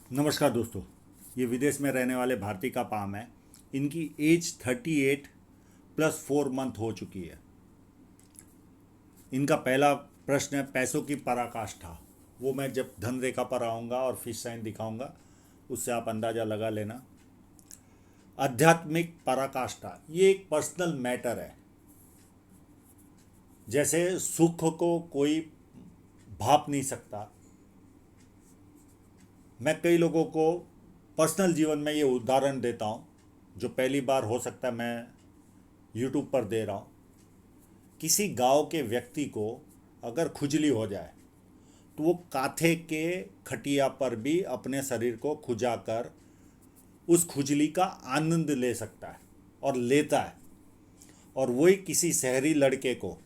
नमस्कार दोस्तों। ये विदेश में रहने वाले भारतीय का पाम है। इनकी एज 38+4 मंथ हो चुकी है। इनका पहला प्रश्न है पैसों की पराकाष्ठा। वो मैं जब धन रेखा पर आऊँगा और फिश साइन दिखाऊंगा उससे आप अंदाज़ा लगा लेना। आध्यात्मिक पराकाष्ठा ये एक पर्सनल मैटर है। जैसे सुख को कोई भाप नहीं सकता। मैं कई लोगों को पर्सनल जीवन में ये उदाहरण देता हूँ जो पहली बार हो सकता है मैं यूट्यूब पर दे रहा हूँ। किसी गांव के व्यक्ति को अगर खुजली हो जाए तो वो काथे के खटिया पर भी अपने शरीर को खुजाकर उस खुजली का आनंद ले सकता है और लेता है। और वही किसी शहरी लड़के को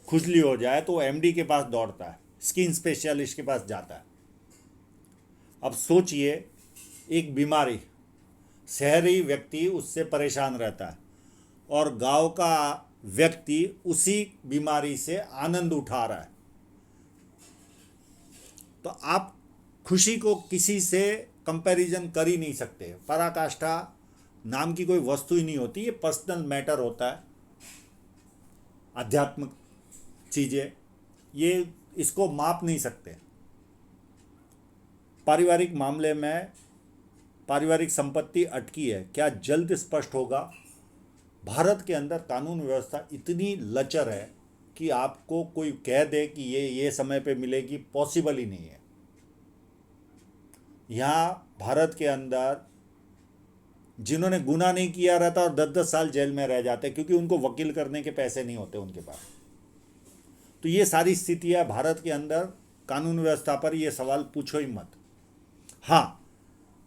खुजली हो जाए तो वो एमडी के पास दौड़ता है, स्किन स्पेशलिस्ट के पास जाता है। अब सोचिए, एक बीमारी, शहरी व्यक्ति उससे परेशान रहता है और गांव का व्यक्ति उसी बीमारी से आनंद उठा रहा है। तो आप खुशी को किसी से कंपैरिजन कर ही नहीं सकते। पराकाष्ठा नाम की कोई वस्तु ही नहीं होती, ये पर्सनल मैटर होता है। आध्यात्मिक चीज़ें ये इसको माप नहीं सकते। पारिवारिक मामले में पारिवारिक संपत्ति अटकी है, क्या जल्द स्पष्ट होगा। भारत के अंदर कानून व्यवस्था इतनी लचर है कि आपको कोई कह दे कि ये समय पे मिलेगी, पॉसिबल ही नहीं है। यहाँ भारत के अंदर जिन्होंने गुनाह नहीं किया रहता और 10-10 साल जेल में रह जाते क्योंकि उनको वकील करने के पैसे नहीं होते उनके पास। तो ये सारी स्थितियाँ भारत के अंदर कानून व्यवस्था पर, ये सवाल पूछो ही मत। हाँ,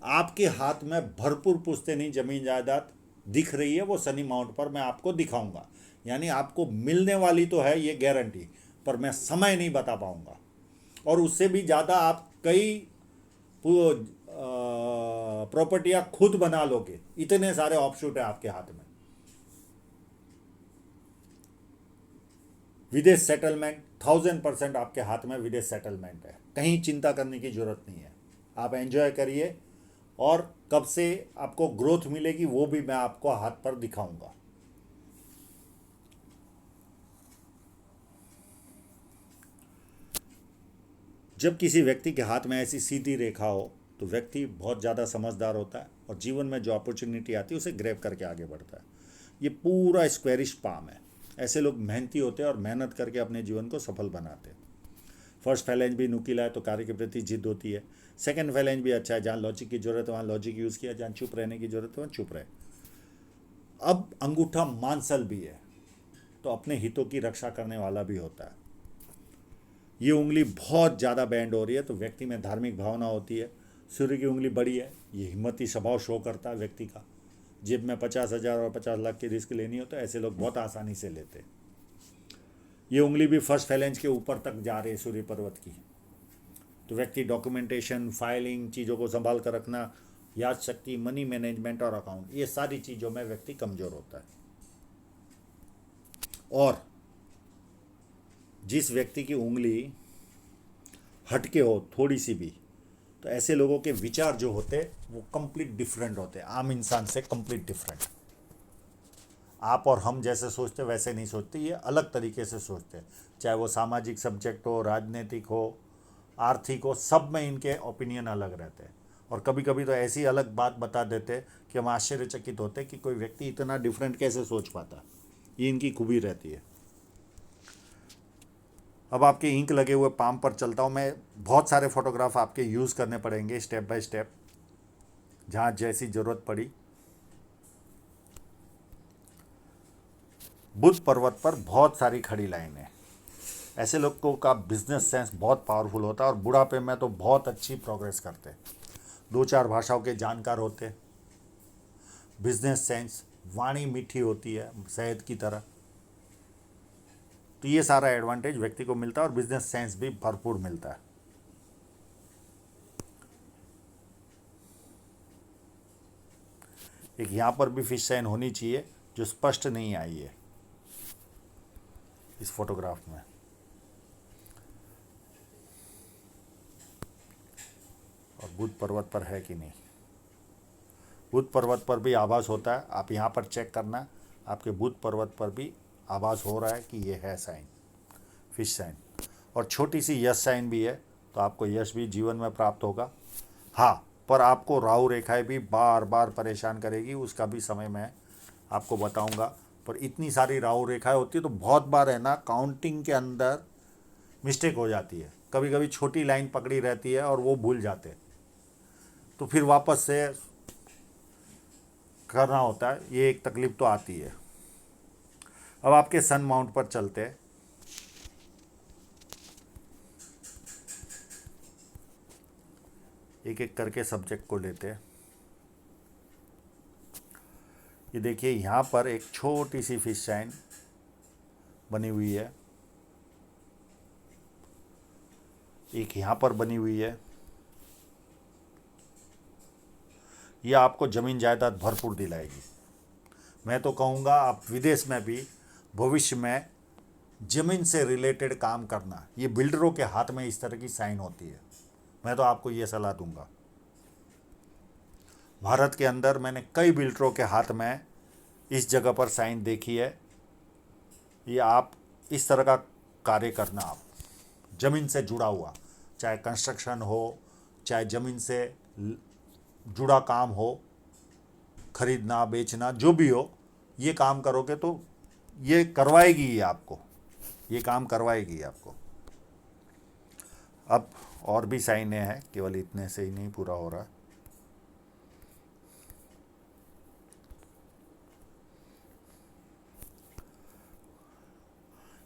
आपके हाथ में भरपूर पुश्तैनी जमीन जायदाद दिख रही है, वो सनी माउंट पर मैं आपको दिखाऊंगा। यानी आपको मिलने वाली तो है ये गारंटी, पर मैं समय नहीं बता पाऊंगा। और उससे भी ज़्यादा आप कई प्रॉपर्टियां खुद बना लोगे, इतने सारे ऑप्शूट है आपके हाथ में। विदेश सेटलमेंट 1000% आपके हाथ में विदेश सेटलमेंट है, कहीं चिंता करने की जरूरत नहीं है। आप एंजॉय करिए और कब से आपको ग्रोथ मिलेगी वो भी मैं आपको हाथ पर दिखाऊंगा। जब किसी व्यक्ति के हाथ में ऐसी सीधी रेखा हो तो व्यक्ति बहुत ज़्यादा समझदार होता है और जीवन में जो अपॉर्चुनिटी आती है उसे ग्रैब करके आगे बढ़ता है। ये पूरा स्क्वेरिश पाम है। ऐसे लोग मेहनती होते हैं और मेहनत करके अपने जीवन को सफल बनाते हैं। फर्स्ट फैलेंज भी नुकीला है तो कार्य के प्रति जिद होती है। सेकंड फैलेंज भी अच्छा है, जहाँ लॉजिक की जरूरत है वहाँ लॉजिक यूज़ किया, जहाँ चुप रहने की जरूरत है वहाँ चुप रहे। अब अंगूठा मांसल भी है तो अपने हितों की रक्षा करने वाला भी होता है। ये उंगली बहुत ज़्यादा बैंड हो रही है तो व्यक्ति में धार्मिक भावना होती है। सूर्य की उंगली बड़ी है, ये हिम्मती स्वभाव शो करता है व्यक्ति का। जेब में 50,000 और 50 लाख की रिस्क लेनी हो तो ऐसे लोग बहुत आसानी से लेते हैं। ये उंगली भी फर्स्ट फैलेंज के ऊपर तक जा रही है सूर्य पर्वत की। तो व्यक्ति डॉक्यूमेंटेशन, फाइलिंग, चीज़ों को संभाल कर रखना, याद शक्ति, मनी मैनेजमेंट और अकाउंट, ये सारी चीज़ों में व्यक्ति कमज़ोर होता है। और जिस व्यक्ति की उंगली हटके हो थोड़ी सी भी, तो ऐसे लोगों के विचार जो होते वो कंप्लीट डिफरेंट होते हैं, आम इंसान से कंप्लीट डिफरेंट। आप और हम जैसे सोचते वैसे नहीं सोचते, ये अलग तरीके से सोचते हैं। चाहे वो सामाजिक सब्जेक्ट हो, राजनीतिक हो, आर्थिक हो, सब में इनके ओपिनियन अलग रहते हैं। और कभी कभी तो ऐसी अलग बात बता देते कि हम आश्चर्यचकित होते कि कोई व्यक्ति इतना डिफरेंट कैसे सोच पाता। ये इनकी खूबी रहती है। अब आपके इंक लगे हुए पाम पर चलता हूँ मैं। बहुत सारे फोटोग्राफ आपके यूज़ करने पड़ेंगे स्टेप बाय स्टेप, जहाँ जैसी ज़रूरत पड़ी। बुद्ध पर्वत पर बहुत सारी खड़ी लाइनें। ऐसे लोगों का बिजनेस सेंस बहुत पावरफुल होता है और बुढ़ापे में तो बहुत अच्छी प्रोग्रेस करते हैं। 2-4 भाषाओं के जानकार होते हैं। बिजनेस सेंस, वाणी मीठी होती है शहद की तरह। तो ये सारा एडवांटेज व्यक्ति को मिलता है और बिजनेस सेंस भी भरपूर मिलता है। एक यहाँ पर भी फिश साइन होनी चाहिए जो स्पष्ट नहीं आई है इस फोटोग्राफ में। और बुध पर्वत पर है कि नहीं। बुध पर्वत पर भी आभास होता है, आप यहाँ पर चेक करना, आपके बुध पर्वत पर भी आभास हो रहा है कि ये है साइन, फिश साइन। और छोटी सी यश साइन भी है, तो आपको यश भी जीवन में प्राप्त होगा। हाँ, पर आपको राहु रेखाएं भी बार बार परेशान करेगी, उसका भी समय मैं आपको बताऊंगा। पर इतनी सारी राहु रेखाएं होती है तो बहुत बार है ना, काउंटिंग के अंदर मिस्टेक हो जाती है, कभी कभी छोटी लाइन पकड़ी रहती है और वो भूल जाते हैं, तो फिर वापस से करना होता है, ये एक तकलीफ तो आती है। अब आपके सन माउंट पर चलते हैं। एक एक करके सब्जेक्ट को लेते हैं। ये देखिए, यहाँ पर एक छोटी सी फिश साइन बनी हुई है, एक यहाँ पर बनी हुई है। ये आपको ज़मीन जायदाद भरपूर दिलाएगी। मैं तो कहूँगा आप विदेश में भी भविष्य में ज़मीन से रिलेटेड काम करना, ये बिल्डरों के हाथ में इस तरह की साइन होती है, मैं तो आपको ये सलाह दूंगा। भारत के अंदर मैंने कई बिल्डरों के हाथ में इस जगह पर साइन देखी है। ये आप इस तरह का कार्य करना, आप ज़मीन से जुड़ा हुआ, चाहे कंस्ट्रक्शन हो, चाहे ज़मीन से जुड़ा काम हो, खरीदना बेचना जो भी हो, ये काम करोगे तो ये करवाएगी, ये आपको ये काम करवाएगी आपको। अब और भी साइनें हैं, केवल इतने से ही नहीं पूरा हो रहा।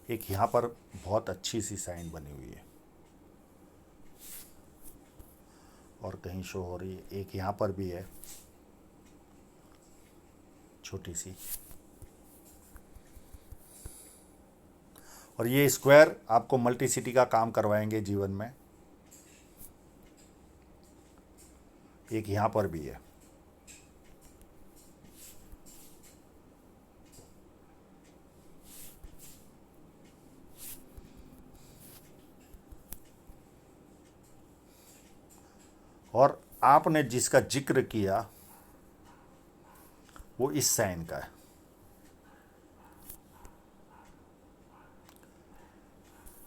एक यहाँ पर बहुत अच्छी सी साइन बनी हुई है और कहीं शो हो रही है, एक यहाँ पर भी है छोटी सी। और ये स्क्वायर आपको मल्टी सिटी का काम करवाएंगे जीवन में। एक यहाँ पर भी है। और आपने जिसका जिक्र किया वो इस साइन का है।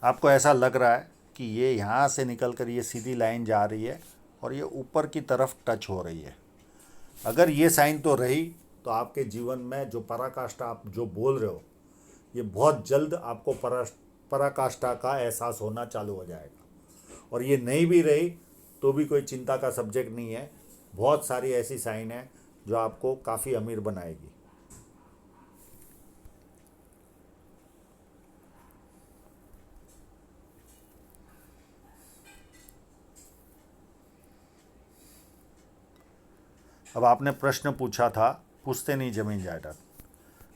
आपको ऐसा लग रहा है कि ये यहाँ से निकलकर ये सीधी लाइन जा रही है और ये ऊपर की तरफ टच हो रही है। अगर ये साइन तो रही तो आपके जीवन में जो पराकाष्ठा आप जो बोल रहे हो, ये बहुत जल्द आपको पराकाष्ठा का एहसास होना चालू हो जाएगा। और ये नहीं भी रही तो भी कोई चिंता का सब्जेक्ट नहीं है, बहुत सारी ऐसी साइन है जो आपको काफ़ी अमीर बनाएगी। अब आपने प्रश्न पूछा था पूछते नहीं ज़मीन जायदाद,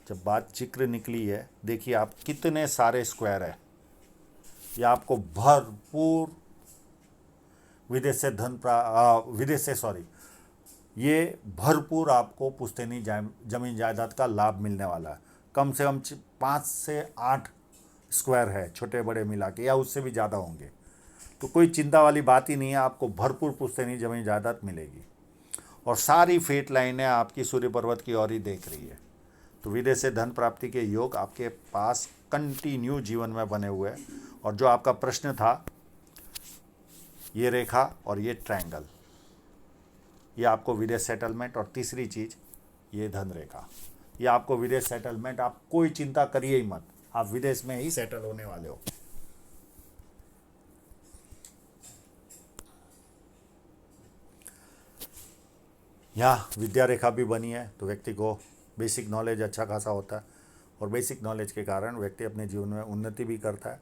जब बात जिक्र निकली है, देखिए आप कितने सारे स्क्वायर है। ये आपको भरपूर विदेश से ये भरपूर आपको पुश्तैनी ज़मीन जायदाद का लाभ मिलने वाला है। कम से कम 5 से 8 स्क्वायर है, छोटे बड़े मिला के, या उससे भी ज़्यादा होंगे, तो कोई चिंता वाली बात ही नहीं है, आपको भरपूर पुश्तैनी ज़मीन जायदाद मिलेगी। और सारी फेट लाइनें आपकी सूर्य पर्वत की ओर ही देख रही है, तो विदेश से धन प्राप्ति के योग आपके पास कंटिन्यू जीवन में बने हुए हैं। और जो आपका प्रश्न था, ये रेखा और ये ट्रायंगल, ये आपको विदेश सेटलमेंट, और तीसरी चीज़ ये धन रेखा, ये आपको विदेश सेटलमेंट। आप कोई चिंता करिए ही मत, आप विदेश में ही सेटल होने वाले हो। यहाँ विद्या रेखा भी बनी है, तो व्यक्ति को बेसिक नॉलेज अच्छा खासा होता है, और बेसिक नॉलेज के कारण व्यक्ति अपने जीवन में उन्नति भी करता है।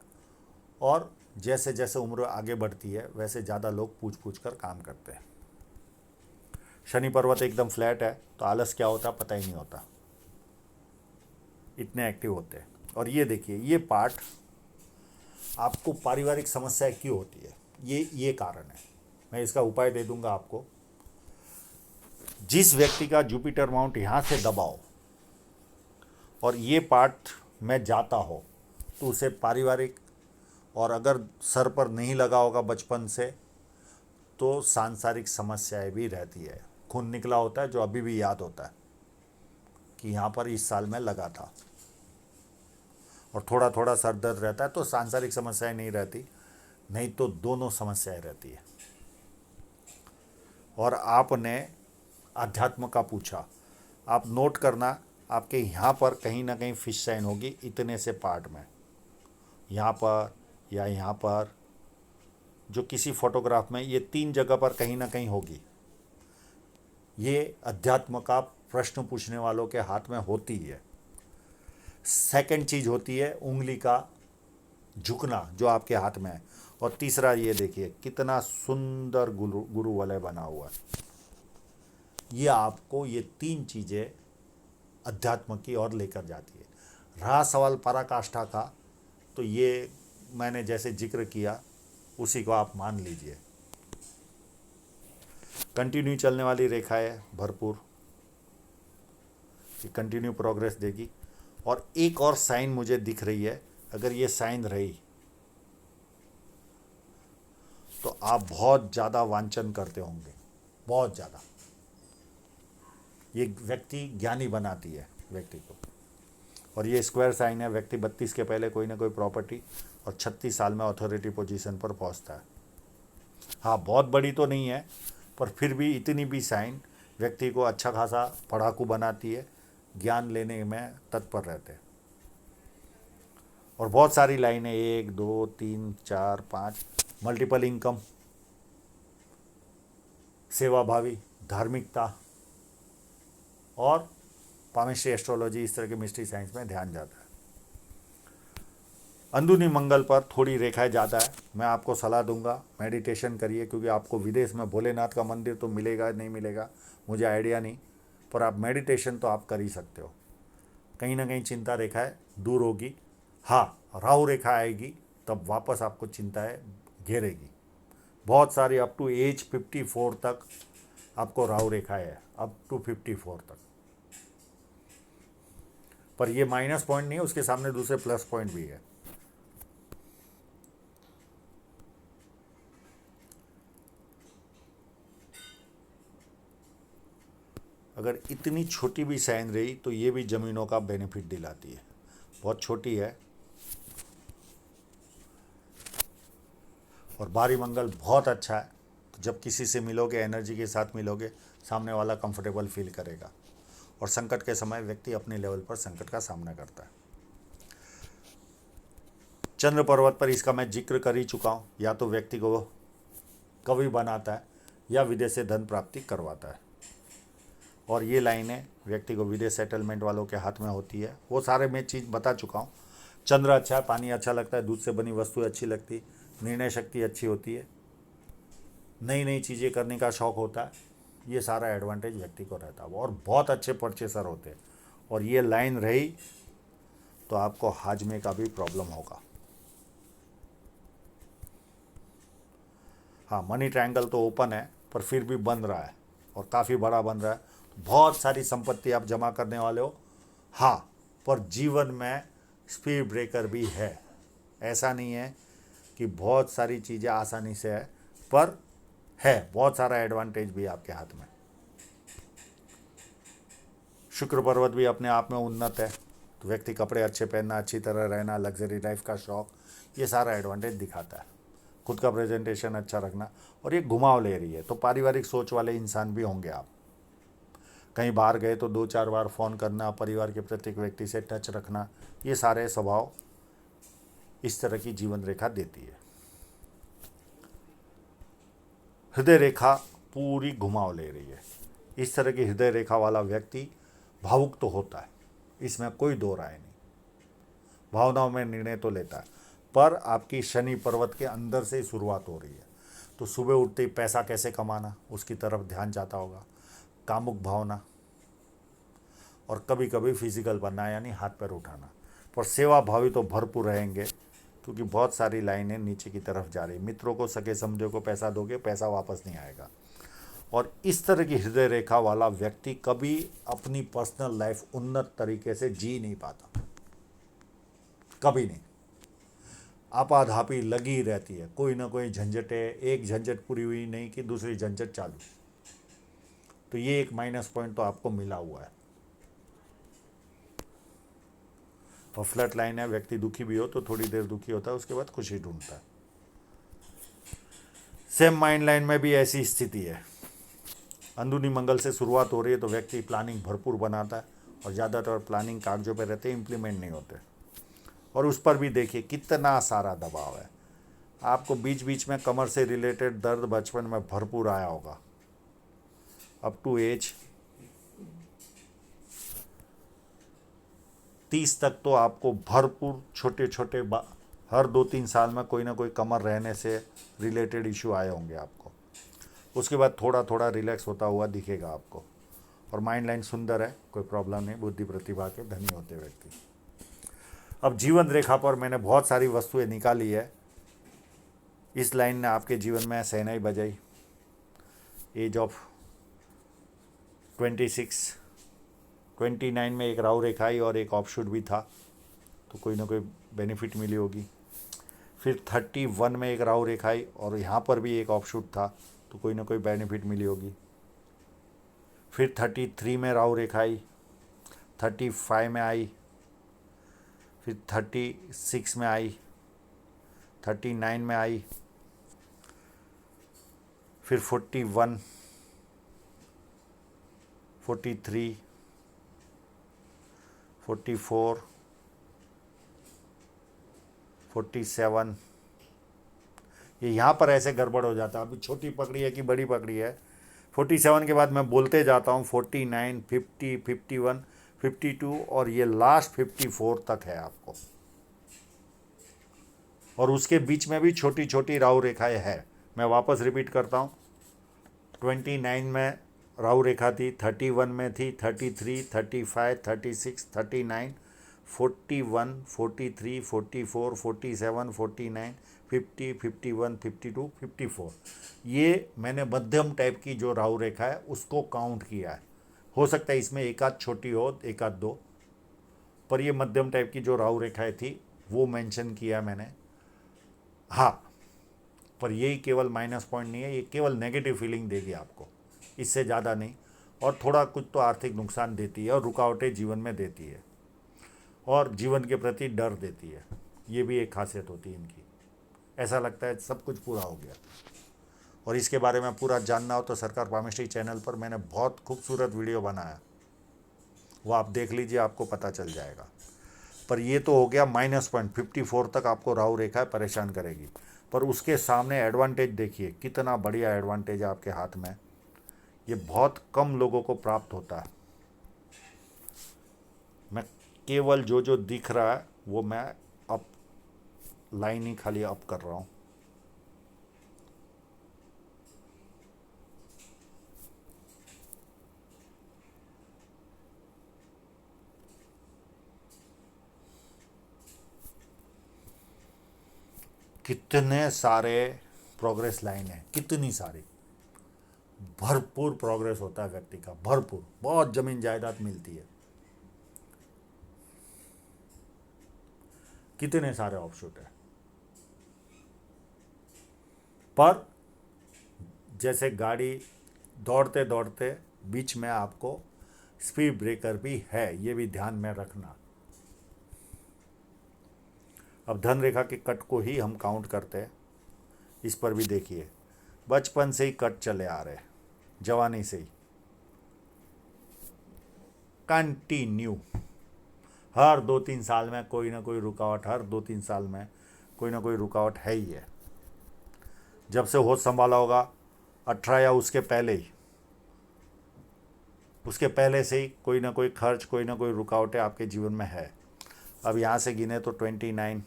और जैसे जैसे उम्र आगे बढ़ती है वैसे ज़्यादा लोग पूछ पूछ कर काम करते हैं। शनि पर्वत एकदम फ्लैट है, तो आलस क्या होता पता ही नहीं होता, इतने एक्टिव होते हैं। और ये देखिए, ये पार्ट आपको पारिवारिक समस्या क्यों होती है, ये कारण है। मैं इसका उपाय दे दूंगा आपको। जिस व्यक्ति का जुपिटर माउंट यहाँ से दबाओ और ये पार्ट में जाता हो, तो उसे पारिवारिक, और अगर सर पर नहीं लगा होगा बचपन से, तो सांसारिक समस्याएं भी रहती है। खून निकला होता है जो अभी भी याद होता है कि यहाँ पर इस साल में लगा था, और थोड़ा थोड़ा सर दर्द रहता है, तो सांसारिक समस्याएं नहीं रहती, नहीं तो दोनों समस्याएं रहती है। और आपने अध्यात्म का पूछा, आप नोट करना, आपके यहाँ पर कहीं ना कहीं फिश साइन होगी इतने से पार्ट में, यहाँ पर या यहाँ पर, जो किसी फोटोग्राफ में ये 3 जगह पर कहीं ना कहीं होगी। ये अध्यात्म का प्रश्न पूछने वालों के हाथ में होती है। सेकंड चीज़ होती है उंगली का झुकना जो आपके हाथ में है। और तीसरा ये देखिए कितना सुंदर गुरु वलय बना हुआ है। ये आपको ये 3 चीज़ें अध्यात्म की ओर लेकर जाती है। रहा सवाल पराकाष्ठा का, तो ये मैंने जैसे जिक्र किया उसी को आप मान लीजिए। कंटिन्यू चलने वाली रेखा है भरपूर, ये कंटिन्यू प्रोग्रेस देगी। और एक और साइन मुझे दिख रही है, अगर ये साइन रही तो आप बहुत ज़्यादा वांछन करते होंगे, बहुत ज़्यादा। ये व्यक्ति ज्ञानी बनाती है व्यक्ति को। और ये स्क्वायर साइन है, व्यक्ति 32 के पहले कोई ना कोई प्रॉपर्टी और 36 साल में अथॉरिटी पोजीशन पर पहुंचता है। हाँ, बहुत बड़ी तो नहीं है, पर फिर भी इतनी भी साइन व्यक्ति को अच्छा खासा पढ़ाकू बनाती है, ज्ञान लेने में तत्पर रहते हैं। और बहुत सारी लाइनें 1 2 3 4 5, मल्टीपल इनकम, सेवाभावी, धार्मिकता और पामिस्ट्री, एस्ट्रोलॉजी, इस तरह के मिस्ट्री साइंस में ध्यान जाता है। अंदरूनी मंगल पर थोड़ी रेखाएं ज़्यादा है। मैं आपको सलाह दूंगा मेडिटेशन करिए, क्योंकि आपको विदेश में भोलेनाथ का मंदिर तो मिलेगा नहीं मिलेगा मुझे आइडिया नहीं, पर आप मेडिटेशन तो आप कर ही सकते हो। कहीं ना कहीं चिंता रेखाएं दूर होगी। हाँ, राहु रेखा आएगी तब वापस आपको चिंताएं घेरेगी। बहुत सारी अप टू एज 54 तक आपको राहु रेखा है, अप टू 54 तक। पर ये माइनस पॉइंट नहीं है, उसके सामने दूसरे प्लस पॉइंट भी है। अगर इतनी छोटी भी साइन रही तो ये भी ज़मीनों का बेनिफिट दिलाती है। बहुत छोटी है। और बारी मंगल बहुत अच्छा है, तो जब किसी से मिलोगे, एनर्जी के साथ मिलोगे, सामने वाला कंफर्टेबल फील करेगा। और संकट के समय व्यक्ति अपने लेवल पर संकट का सामना करता है। चंद्र पर्वत पर इसका मैं जिक्र कर ही चुका हूँ। या तो व्यक्ति को कवि बनाता है या विदेश से धन प्राप्ति करवाता है। और ये लाइनें व्यक्ति को विदेश सेटलमेंट वालों के हाथ में होती है। वो सारे मैं चीज़ बता चुका हूँ। चंद्र अच्छा है, पानी अच्छा लगता है, दूध से बनी वस्तु अच्छी लगती, निर्णय शक्ति अच्छी होती है, नई नई चीज़ें करने का शौक़ होता है। ये सारा एडवांटेज व्यक्ति को रहता है। और बहुत अच्छे परचेसर होते हैं। और ये लाइन रही तो आपको हाजमे का भी प्रॉब्लम होगा। हाँ, मनी ट्रायंगल तो ओपन है, पर फिर भी बन रहा है और काफ़ी बड़ा बन रहा है। बहुत सारी संपत्ति आप जमा करने वाले हो। हाँ, पर जीवन में स्पीड ब्रेकर भी है। ऐसा नहीं है कि बहुत सारी चीज़ें आसानी से है, पर है बहुत सारा एडवांटेज भी आपके हाथ में। शुक्र पर्वत भी अपने आप में उन्नत है, तो व्यक्ति कपड़े अच्छे पहनना, अच्छी तरह रहना, लग्जरी लाइफ का शौक़, ये सारा एडवांटेज दिखाता है। खुद का प्रेजेंटेशन अच्छा रखना। और ये घुमाव ले रही है, तो पारिवारिक सोच वाले इंसान भी होंगे आप। कहीं बाहर गए तो 2-4 बार फ़ोन करना, परिवार के प्रत्येक व्यक्ति से टच रखना, ये सारे स्वभाव इस तरह की जीवन रेखा देती है। हृदय रेखा पूरी घुमाव ले रही है। इस तरह की हृदय रेखा वाला व्यक्ति भावुक तो होता है, इसमें कोई दो राय नहीं। भावनाओं में निर्णय तो लेता है, पर आपकी शनि पर्वत के अंदर से ही शुरुआत हो रही है। तो सुबह उठते ही पैसा कैसे कमाना, उसकी तरफ ध्यान जाता होगा। कामुक भावना, और कभी कभी फिजिकल बनना, यानी हाथ पैर उठाना। पर सेवा भावी तो भरपूर रहेंगे, क्योंकि बहुत सारी लाइनें नीचे की तरफ जा रही। मित्रों को, सगे समझो को पैसा दोगे, पैसा वापस नहीं आएगा। और इस तरह की हृदय रेखा वाला व्यक्ति कभी अपनी पर्सनल लाइफ उन्नत तरीके से जी नहीं पाता, कभी नहीं। आपाधापी लगी रहती है, कोई ना कोई झंझटें, एक झंझट पूरी हुई नहीं कि दूसरी झंझट चालू। तो ये एक माइनस पॉइंट तो आपको मिला हुआ है। और फ्लैट लाइन है, व्यक्ति दुखी भी हो तो थोड़ी देर दुखी होता है, उसके बाद खुशी ढूंढता है। सेम माइंड लाइन में भी ऐसी स्थिति है। अंदरूनी मंगल से शुरुआत हो रही है तो व्यक्ति प्लानिंग भरपूर बनाता है, और ज़्यादातर प्लानिंग कागजों पर रहते हैं, इम्प्लीमेंट नहीं होते। और उस पर भी देखिए कितना सारा दबाव है। आपको बीच बीच में कमर से रिलेटेड दर्द बचपन में भरपूर आया होगा। अप टू एज 30 तक तो आपको भरपूर छोटे छोटे हर 2-3 साल में कोई ना कोई कमर रहने से रिलेटेड इशू आए होंगे आपको। उसके बाद थोड़ा थोड़ा रिलैक्स होता हुआ दिखेगा आपको। और माइंड लाइन सुंदर है, कोई प्रॉब्लम नहीं, बुद्धि प्रतिभा के धनी होते व्यक्ति। अब जीवन रेखा पर मैंने बहुत सारी वस्तुएं निकाली है। इस लाइन ने आपके जीवन में शहनाई बजाई। एज ऑफ 26, 29 में एक राहु रेखा आई और एक ऑफशूट भी था, तो कोई ना कोई बेनिफिट मिली होगी। फिर 31 में एक राहु रेखा आई और यहाँ पर भी एक ऑफशूट था, तो कोई ना कोई बेनिफिट मिली होगी। फिर 33 में राहु रेखा आई, 35 में आई, फिर 36 में आई, 39 में आई, फिर 41, 43, 44, 47। ये यहाँ पर ऐसे गड़बड़ हो जाता है। अभी छोटी पकड़ी है कि बड़ी पकड़ी है। 47 के बाद मैं बोलते जाता हूँ 49, 50, 51, 52 और ये लास्ट 54 तक है आपको। और उसके बीच में भी छोटी छोटी राहु रेखाएं है। मैं वापस रिपीट करता हूँ। 29 में राहु रेखा थी, 31 में थी, 33, 35, 36, 39, 41, 43, 44, 47, 49, 50, 51, 52, 54। ये मैंने मध्यम टाइप की जो राहु रेखा है उसको काउंट किया है। हो सकता है इसमें एक आध छोटी हो, एक आध दो, पर ये मध्यम टाइप की जो राहु रेखाएं थी वो मेंशन किया मैंने। हाँ, पर यही केवल माइनस पॉइंट नहीं है, ये केवल नेगेटिव फीलिंग देगी आपको, इससे ज़्यादा नहीं। और थोड़ा कुछ तो आर्थिक नुकसान देती है और रुकावटें जीवन में देती है और जीवन के प्रति डर देती है। ये भी एक खासियत होती है इनकी। ऐसा लगता है सब कुछ पूरा हो गया। और इसके बारे में पूरा जानना हो तो सरकार पामिस्ट्री चैनल पर मैंने बहुत खूबसूरत वीडियो बनाया, वो आप देख लीजिए, आपको पता चल जाएगा। पर ये तो हो गया माइनस पॉइंट। 54 तक आपको राहु रेखा परेशान करेगी, पर उसके सामने एडवांटेज देखिए, कितना बढ़िया एडवांटेज है आपके हाथ में। ये बहुत कम लोगों को प्राप्त होता है। मैं केवल जो जो दिख रहा है वो मैं अप लाइन ही खाली अप कर रहा हूँ। कितने सारे प्रोग्रेस लाइन है, कितनी सारी, भरपूर प्रोग्रेस होता है व्यक्ति का, भरपूर, बहुत जमीन जायदाद मिलती है। कितने सारे ऑप्शूट है। पर जैसे गाड़ी दौड़ते दौड़ते बीच में आपको स्पीड ब्रेकर भी है, ये भी ध्यान में रखना। अब धन रेखा के कट को ही हम काउंट करते हैं। इस पर भी देखिए, बचपन से ही कट चले आ रहे हैं, जवानी से ही कंटिन्यू। हर 2-3 साल में कोई ना कोई रुकावट, हर 2-3 साल में कोई ना कोई रुकावट है ही है। जब से होश संभाला होगा 18 या उसके पहले ही, उसके पहले से ही कोई ना कोई खर्च, कोई ना कोई रुकावटें आपके जीवन में है। अब यहाँ से गिने तो 29,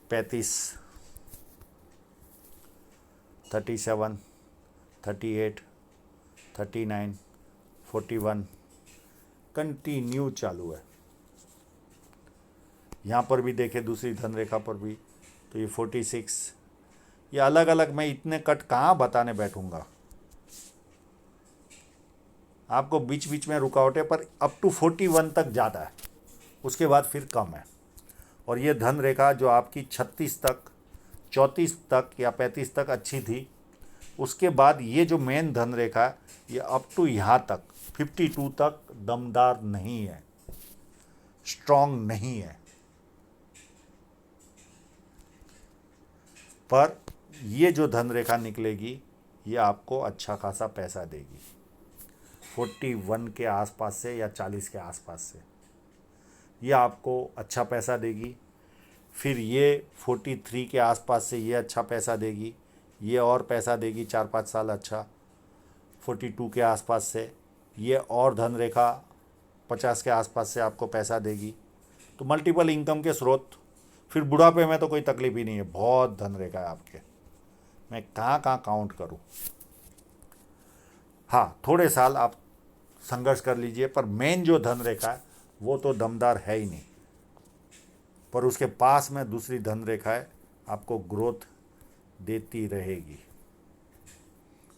35, 37, 38, 39, 41 कंटिन्यू चालू है। यहाँ पर भी देखें, दूसरी धन रेखा पर भी, तो ये 46। ये अलग अलग मैं इतने कट कहाँ बताने बैठूंगा आपको, बीच बीच में रुकावटें, पर अप टू 41 तक ज़्यादा है, उसके बाद फिर कम है। और ये धन रेखा जो आपकी 36 तक, 34 तक या 35 तक अच्छी थी, उसके बाद ये जो मेन धन रेखा है ये अप टू यहाँ तक 52 तक दमदार नहीं है, स्ट्रांग नहीं है। पर ये जो धन रेखा निकलेगी ये आपको अच्छा खासा पैसा देगी, 41 के आसपास से या 40 के आसपास से ये आपको अच्छा पैसा देगी। फिर ये 43 के आसपास से ये अच्छा पैसा देगी, ये और पैसा देगी 4-5 साल अच्छा। 42 के आसपास से ये और धन रेखा 50 के आसपास से आपको पैसा देगी। तो मल्टीपल इनकम के स्रोत। फिर बुढ़ापे में तो कोई तकलीफ ही नहीं है, बहुत धन रेखा है आपके। मैं कहाँ कहाँ काउंट करूँ। हाँ, थोड़े साल आप संघर्ष कर लीजिए, पर मेन जो धन रेखा है वो तो दमदार है ही नहीं। पर उसके पास में दूसरी धन रेखा है, आपको ग्रोथ देती रहेगी,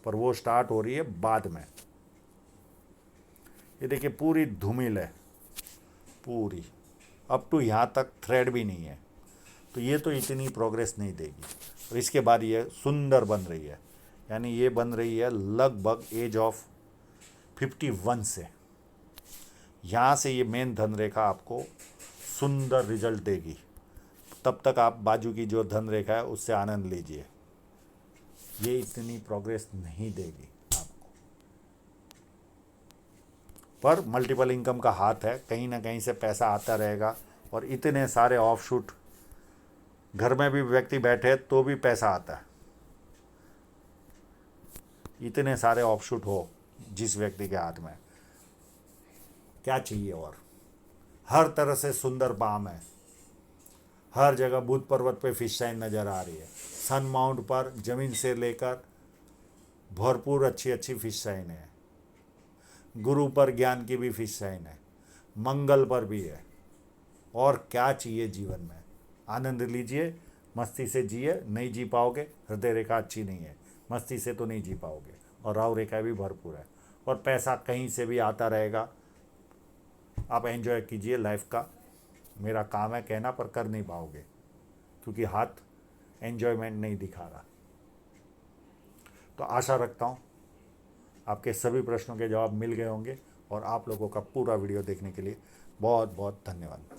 पर वो स्टार्ट हो रही है बाद में। ये देखिए पूरी धूमिल है, पूरी अप टू यहाँ तक थ्रेड भी नहीं है, तो ये तो इतनी प्रोग्रेस नहीं देगी। और इसके बाद ये सुंदर बन रही है, यानी ये बन रही है लगभग एज ऑफ 51 से। यहाँ से ये मेन धन रेखा आपको सुंदर रिजल्ट देगी। तब तक आप बाजू की जो धन रेखा है उससे आनंद लीजिए, ये इतनी प्रोग्रेस नहीं देगी आपको। पर मल्टीपल इनकम का हाथ है, कहीं ना कहीं से पैसा आता रहेगा। और इतने सारे ऑफशूट, घर में भी व्यक्ति बैठे तो भी पैसा आता है, इतने सारे ऑफशूट हो जिस व्यक्ति के हाथ में, क्या चाहिए। और हर तरह से सुंदर बाम है, हर जगह बुध पर्वत पे फिश साइन नज़र आ रही है, सन माउंट पर ज़मीन से लेकर भरपूर अच्छी अच्छी फिश साइन है, गुरु पर ज्ञान की भी फिश साइन है, मंगल पर भी है। और क्या चाहिए जीवन में। आनंद लीजिए, मस्ती से जिए। नहीं जी पाओगे, हृदय रेखा अच्छी नहीं है, मस्ती से तो नहीं जी पाओगे। और राहु रेखा भी भरपूर है, और पैसा कहीं से भी आता रहेगा। आप एंजॉय कीजिए लाइफ का। मेरा काम है कहना, पर कर नहीं पाओगे क्योंकि हाथ एंजॉयमेंट नहीं दिखा रहा। तो आशा रखता हूँ आपके सभी प्रश्नों के जवाब मिल गए होंगे। और आप लोगों का पूरा वीडियो देखने के लिए बहुत बहुत धन्यवाद।